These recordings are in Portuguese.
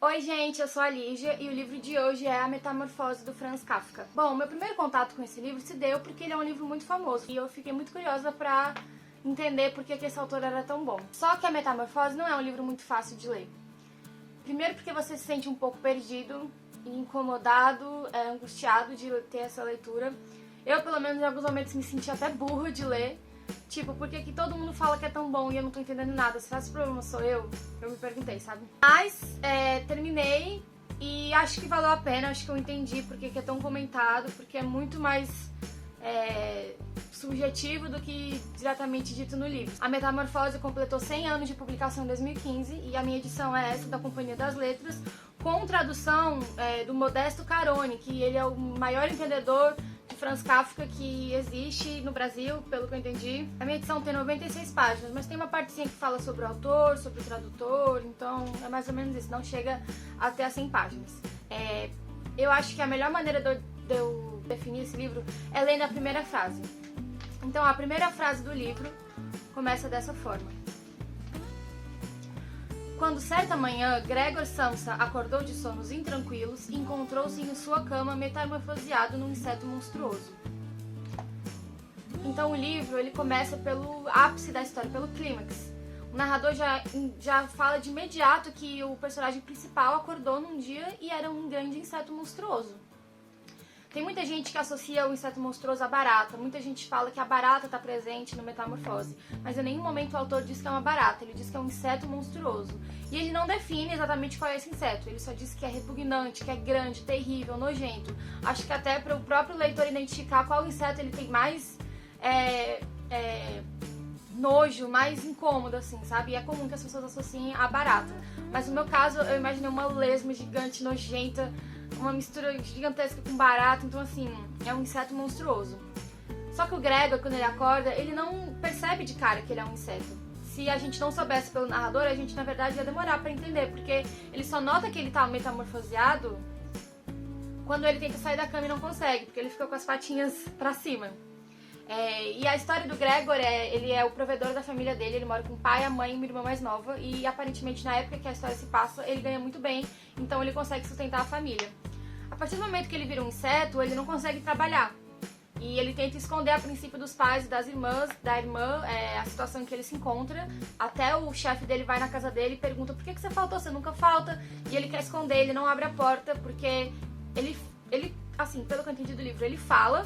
Oi gente, eu sou a Lígia e o livro de hoje é A Metamorfose do Franz Kafka. Bom, meu primeiro contato com esse livro se deu porque ele é um livro muito famoso e eu fiquei muito curiosa pra entender por que esse autor era tão bom. Só que A Metamorfose não é um livro muito fácil de ler. Primeiro porque você se sente um pouco perdido, incomodado, angustiado de ter essa leitura. Eu, pelo menos, em alguns momentos me senti até burro de ler. Tipo, por que todo mundo fala que é tão bom e eu não tô entendendo nada? Será que esse problema sou eu? Eu me perguntei, sabe? Mas, terminei e acho que valeu a pena, acho que eu entendi por que é tão comentado, porque é muito mais subjetivo do que diretamente dito no livro. A Metamorfose completou 100 anos de publicação em 2015 e a minha edição é essa, da Companhia das Letras, com tradução do Modesto Carone, que ele é o maior entendedor de Franz Kafka que existe no Brasil, pelo que eu entendi. A minha edição tem 96 páginas, mas tem uma partezinha que fala sobre o autor, sobre o tradutor, então é mais ou menos isso, não chega até as 100 páginas. Eu acho que a melhor maneira de eu definir esse livro é lendo a primeira frase. Então a primeira frase do livro começa dessa forma. Quando certa manhã Gregor Samsa acordou de sonos intranquilos e encontrou-se em sua cama metamorfoseado num inseto monstruoso. Então o livro ele começa pelo ápice da história, pelo clímax. O narrador já fala de imediato que o personagem principal acordou num dia e era um grande inseto monstruoso. Tem muita gente que associa o inseto monstruoso à barata, muita gente fala que a barata está presente no Metamorfose, mas em nenhum momento o autor diz que é uma barata, ele diz que é um inseto monstruoso. E ele não define exatamente qual é esse inseto, ele só diz que é repugnante, que é grande, terrível, nojento. Acho que até para o próprio leitor identificar qual inseto ele tem mais nojo, mais incômodo, assim, sabe? E é comum que as pessoas associem à barata. Mas no meu caso, eu imaginei uma lesma gigante, nojenta, uma mistura gigantesca com barata, então assim, é um inseto monstruoso. Só que o Gregor, quando ele acorda, ele não percebe de cara que ele é um inseto. Se a gente não soubesse pelo narrador, a gente na verdade ia demorar pra entender, porque ele só nota que ele tá metamorfoseado quando ele tenta sair da cama e não consegue, porque ele fica com as patinhas pra cima. E a história do Gregor ele é o provedor da família dele, ele mora com o pai, a mãe e uma irmã mais nova, e aparentemente na época que a história se passa, ele ganha muito bem, então ele consegue sustentar a família. A partir do momento que ele vira um inseto, ele não consegue trabalhar. E ele tenta esconder a princípio dos pais e das irmãs, da irmã, a situação em que ele se encontra. Até o chefe dele vai na casa dele e pergunta: por que você faltou? Você nunca falta. E ele quer esconder, ele não abre a porta, porque ele assim, pelo que eu entendi do livro, ele fala,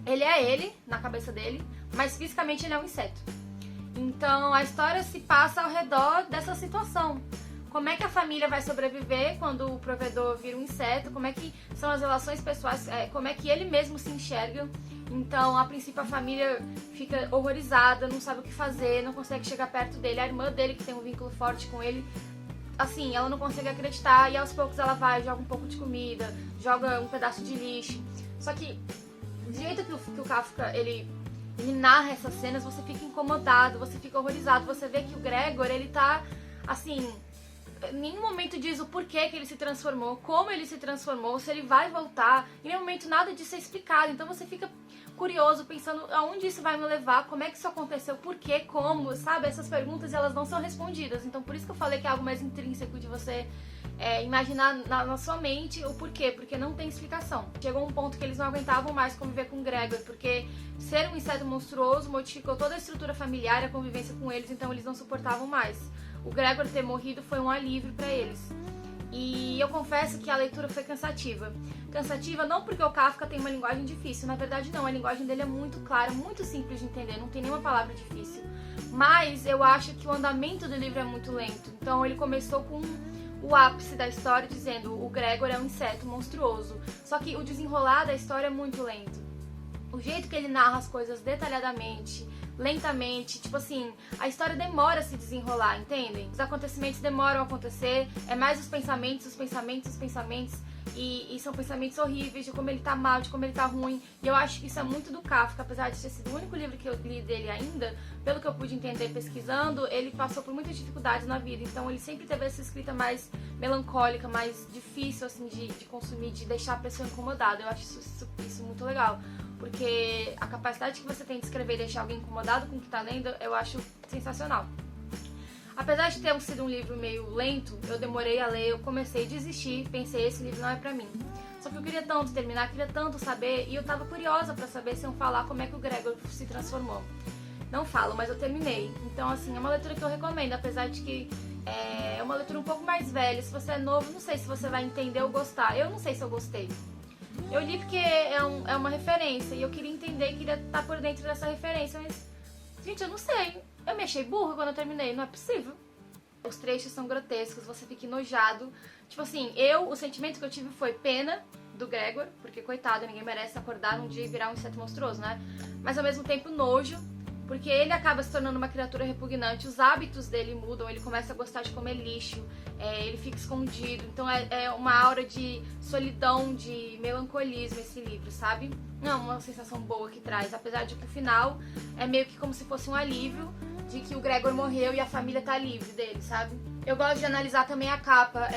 ele é ele, na cabeça dele, mas fisicamente ele é um inseto. Então a história se passa ao redor dessa situação. Como é que a família vai sobreviver quando o provedor vira um inseto? Como é que são as relações pessoais? Como é que ele mesmo se enxerga? Então, a princípio, a família fica horrorizada, não sabe o que fazer, não consegue chegar perto dele. A irmã dele, que tem um vínculo forte com ele, assim, ela não consegue acreditar. E aos poucos ela vai, joga um pouco de comida, joga um pedaço de lixo. Só que, do jeito que o Kafka, ele narra essas cenas, você fica incomodado, você fica horrorizado. Você vê que o Gregor, ele tá, assim, em nenhum momento diz o porquê que ele se transformou, como ele se transformou, se ele vai voltar. Em nenhum momento nada disso é explicado. Então você fica curioso, pensando aonde isso vai me levar, como é que isso aconteceu, por quê, como, sabe? Essas perguntas, elas não são respondidas. Então por isso que eu falei que é algo mais intrínseco de você imaginar na sua mente o porquê, porque não tem explicação. Chegou um ponto que eles não aguentavam mais conviver com o Gregor, porque ser um inseto monstruoso modificou toda a estrutura familiar e a convivência com eles, então eles não suportavam mais. O Gregor ter morrido foi um alívio pra eles. E eu confesso que a leitura foi cansativa. Cansativa não porque o Kafka tem uma linguagem difícil, na verdade não, a linguagem dele é muito clara, muito simples de entender, não tem nenhuma palavra difícil. Mas eu acho que o andamento do livro é muito lento. Então ele começou com o ápice da história dizendo: o Gregor é um inseto monstruoso. Só que o desenrolar da história é muito lento. O jeito que ele narra as coisas detalhadamente, lentamente, tipo assim, a história demora a se desenrolar, entendem? Os acontecimentos demoram a acontecer, é mais os pensamentos, e são pensamentos horríveis de como ele tá mal, de como ele tá ruim. E eu acho que isso é muito do Kafka, apesar de ter sido o único livro que eu li dele ainda, pelo que eu pude entender pesquisando, ele passou por muitas dificuldades na vida, então ele sempre teve essa escrita mais melancólica, mais difícil assim de consumir, de deixar a pessoa incomodada. Eu acho isso muito legal, porque a capacidade que você tem de escrever e deixar alguém incomodado com o que tá lendo, eu acho sensacional. Apesar de ter sido um livro meio lento, eu demorei a ler, eu comecei a desistir, pensei, esse livro não é pra mim. Só que eu queria tanto terminar, queria tanto saber, e eu tava curiosa pra saber se iam falar como é que o Gregor se transformou. Não falo, mas eu terminei. Então, assim, é uma leitura que eu recomendo, apesar de que é uma leitura um pouco mais velha. Se você é novo, não sei se você vai entender ou gostar. Eu não sei se eu gostei. Eu li porque é uma referência, e eu queria entender, queria estar por dentro dessa referência, mas, gente, eu não sei. Eu me achei burra quando eu terminei, não é possível. Os trechos são grotescos, você fica enojado. Tipo assim, o sentimento que eu tive foi pena do Gregor, porque coitado, ninguém merece acordar num dia e virar um inseto monstruoso, né? Mas ao mesmo tempo nojo, porque ele acaba se tornando uma criatura repugnante, os hábitos dele mudam, ele começa a gostar de comer lixo, ele fica escondido, então é uma aura de solidão, de melancolismo esse livro, sabe? Não, uma sensação boa que traz, apesar de que o final é meio que como se fosse um alívio de que o Gregor morreu e a família tá livre dele, sabe? Eu gosto de analisar também a capa,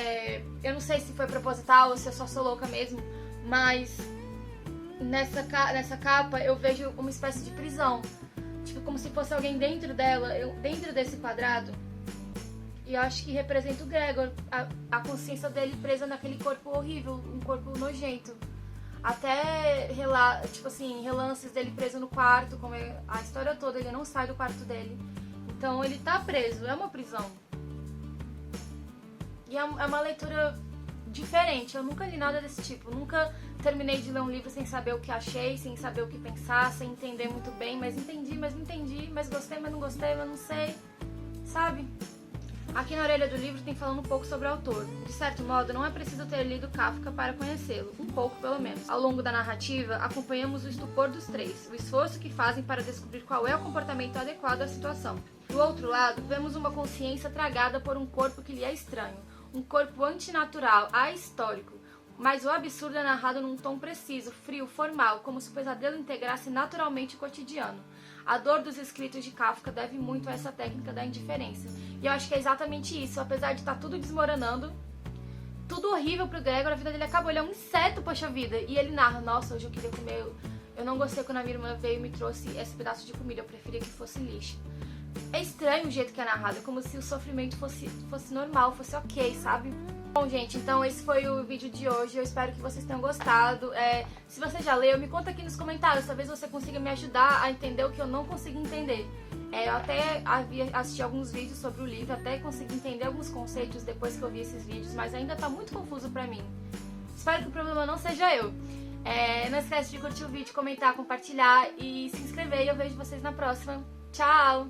eu não sei se foi proposital ou se eu só sou louca mesmo, mas nessa capa eu vejo uma espécie de prisão. Tipo, como se fosse alguém dentro dela, dentro desse quadrado. E eu acho que representa o Gregor, a consciência dele presa naquele corpo horrível, um corpo nojento. Até, tipo assim, relances dele preso no quarto, como a história toda, ele não sai do quarto dele. Então ele tá preso, é uma prisão. E é uma leitura diferente, eu nunca li nada desse tipo, nunca terminei de ler um livro sem saber o que achei, sem saber o que pensar, sem entender muito bem, mas entendi, mas não entendi, mas gostei, mas não gostei, mas não sei, sabe? Aqui na orelha do livro tem falando um pouco sobre o autor. De certo modo, não é preciso ter lido Kafka para conhecê-lo, um pouco pelo menos. Ao longo da narrativa, acompanhamos o estupor dos três, o esforço que fazem para descobrir qual é o comportamento adequado à situação. Do outro lado, vemos uma consciência tragada por um corpo que lhe é estranho, um corpo antinatural, ahistórico, mas o absurdo é narrado num tom preciso, frio, formal, como se o pesadelo integrasse naturalmente o cotidiano. A dor dos escritos de Kafka deve muito a essa técnica da indiferença. E eu acho que é exatamente isso, apesar de estar tudo desmoronando, tudo horrível pro Gregor, a vida dele acabou, ele é um inseto, poxa vida. E ele narra, nossa, hoje eu queria comer, eu não gostei quando a minha irmã veio e me trouxe esse pedaço de comida, eu preferia que fosse lixo. É estranho o jeito que é narrado, é como se o sofrimento fosse normal, fosse ok, sabe? Bom, gente, então esse foi o vídeo de hoje, eu espero que vocês tenham gostado. Se você já leu, me conta aqui nos comentários, talvez você consiga me ajudar a entender o que eu não consigo entender. Eu até assisti alguns vídeos sobre o livro, até consegui entender alguns conceitos depois que eu vi esses vídeos, mas ainda tá muito confuso pra mim. Espero que o problema não seja eu. Não esquece de curtir o vídeo, comentar, compartilhar e se inscrever, e eu vejo vocês na próxima. Tchau!